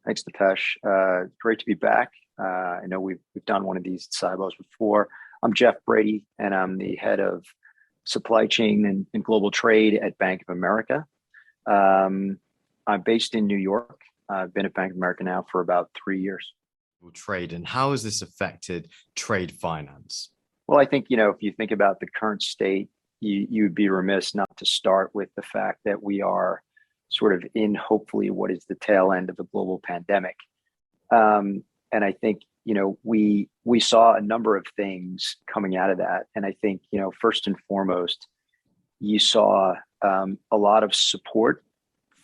Thanks, Dipesh. Great to be back. I know we've done one of these silos before. I'm Jeff Brady, and I'm the head of supply chain and global trade at Bank of America. I'm based in New York. I've been at Bank of America now for about 3 years. Trade and how has this affected trade finance? Well, I think, if you think about the current state, you would be remiss not to start with the fact that we are sort of in hopefully what is the tail end of a global pandemic. And I think, we saw a number of things coming out of that. And I think, first and foremost, you saw a lot of support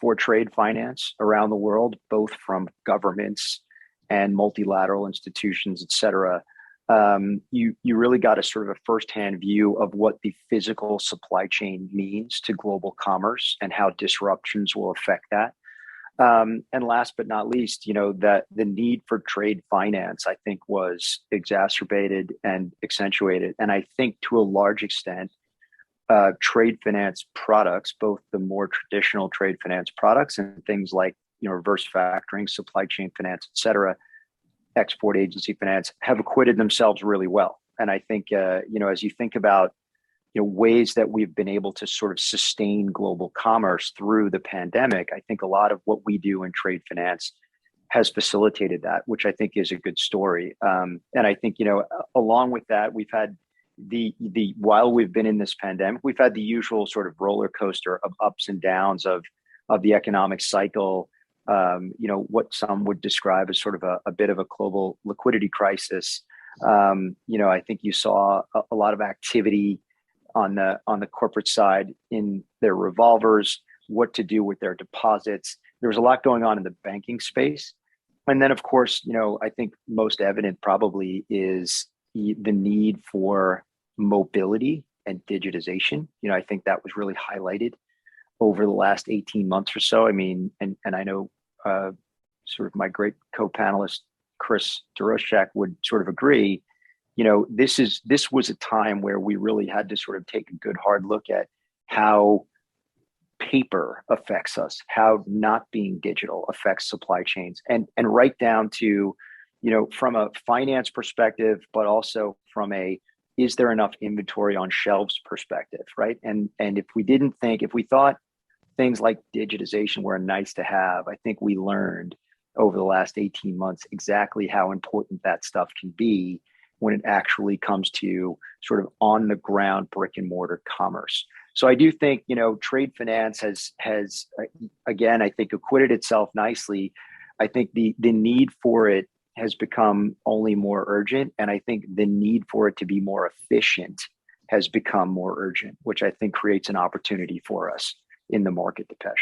for trade finance around the world, both from governments and multilateral institutions, et cetera. You really got a sort of a firsthand view of what the physical supply chain means to global commerce and how disruptions will affect that. And last but not least, that the need for trade finance, I think, was exacerbated and accentuated. And I think to a large extent, trade finance products, both the more traditional trade finance products and things like reverse factoring, supply chain finance, et cetera, export agency finance, have acquitted themselves really well. And I think as you think about ways that we've been able to sort of sustain global commerce through the pandemic, I think a lot of what we do in trade finance has facilitated that, which I think is a good story. And I think along with that, we've had the while we've been in this pandemic, we've had the usual sort of roller coaster of ups and downs of the economic cycle. What some would describe as sort of a bit of a global liquidity crisis. I think you saw a lot of activity on the corporate side in their revolvers, what to do with their deposits. There was a lot going on in the banking space. And then, of course, I think most evident probably is the need for mobility and digitization. I think that was really highlighted over the last 18 months or so. I mean, and I know sort of my great co-panelist, Chris Doroschak, would sort of agree, this was a time where we really had to sort of take a good hard look at how paper affects us, how not being digital affects supply chains, and right down to, from a finance perspective, but also from a is there enough inventory on shelves perspective, right? And if we thought things like digitization were nice to have, I think we learned over the last 18 months exactly how important that stuff can be when it actually comes to sort of on the ground brick and mortar commerce. So I do think, trade finance has again, I think acquitted itself nicely. I think the need for it has become only more urgent. And I think the need for it to be more efficient has become more urgent, which I think creates an opportunity for us in the market, Dipesh.